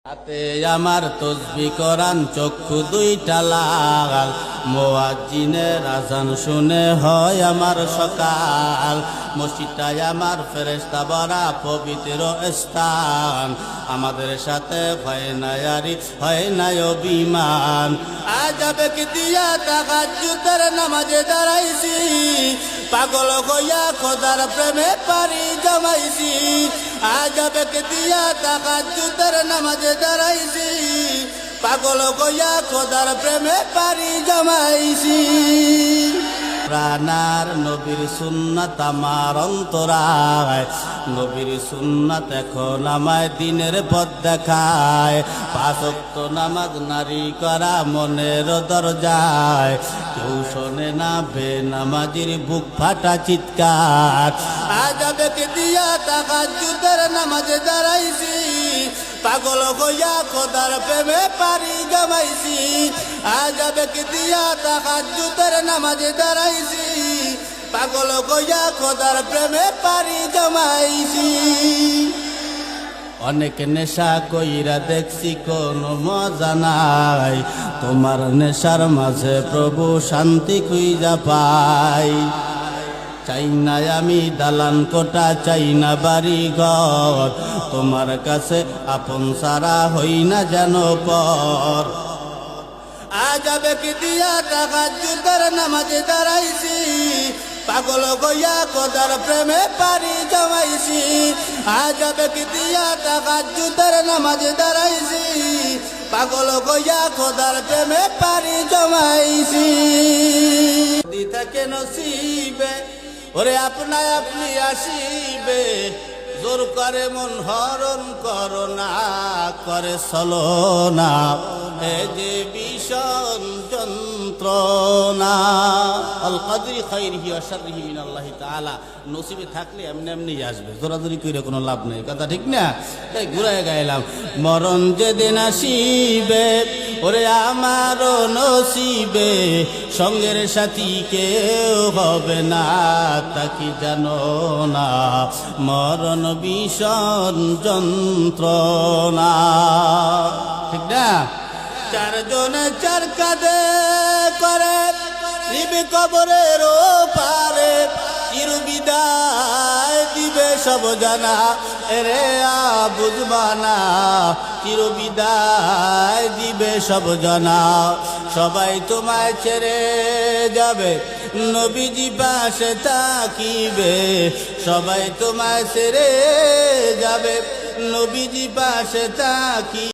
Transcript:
হাতে আমার তসবিহ কোরআন চক্ষু দুইটা লাল মুয়াজ্জিনের আযান শুনে হয় আমার সকাল মসজিদটাই আমার ফেরেশতা ভরা পবিত্র স্থান আমাদের সাথে হয় না ইয়ারি হয় না অভিমান আজাবে কি দিয়া তাহাজ্জুদের নামাজে দাঁড়াইছি পাগল হইয়া খোদার প্রেমে পারি জমাইছি আজাবে কি দিয়া তাহাজ্জুদের নামাজে দাঁড়াইছি পাগল হইয়া খোদার প্রেমে পারি জমাইছি প্রাণার নবীর সুন্নাত আমার অন্তরায় নবীর সুন্নাত এখন আমায় দিনের পথ দেখায় পাঁচ ওয়াক্ত নামাজ নারী করা মনের দরজায় কেউ শোনে না বেনামাজির বুক ফাটা চিৎকার আজাবে কি দিয়া তাহাজ্জুদের নামাজে দাঁড়াইছি পাগল হইয়া খোদার প্রেমে পারি জমাইছি আজাবে কি দিয়া তাহাজ্জুদের নামাজে দাঁড়াইছি পাগল হইয়া খোদার প্রেমে পারি জমাইছি অনেক নেশা কইরা দেখছি কোনো মজা নাই তোমার নেশার মাঝে প্রভু শান্তি খুঁজা পাই চাই না আমি দালান কোটা চাই না বাড়ি ঘর তোমার কাছে আপন সারা হই না যেন পর আজাবে কি দিয়া তাহাজ্জুদের নামাজে দাঁড়াইছি পাগল হইয়া খোদার প্রেমে পারি জমাইছি আজাবে কি দিয়া তাহাজ্জুদের নামাজে দাঁড়াইছি পাগল হইয়া খোদার প্রেমে পারি জমাইছি দি থাকে নসিবে ওরে আপনা আপনি আসিবে জোর করে মন হরণ করো না করে চলো না এ যে ভীষণ যন্ত্রণা আল কদরি খাইরিহি ওয়া শাররিহি মিনাল্লাহি তাআলা নসিবে থাকলে এমনি এমনি আসবে জোরাজোরি করে কোনো লাভ নেই কথা ঠিক না তাই ঘুরায় গাইলাম মরণ যেদিন আসিবে ওরে আমারও নসিবে সঙ্গের সাথী কেউ হবে না তা কি জানো না মরণ ভীষণ যন্ত্রণা ঠিক না চারজনে চার কাঁধে করে নিবি কবরের পারে চির বিদায় দিবে সব জানা এরে বুঝবানা চির বিদায় দিবে সব জানা সবাই তোমায় ছেড়ে যাবে নবীজি পাশে থাকিবে সবাই তোমায় ছেড়ে যাবে নবীজি পাশে থাকি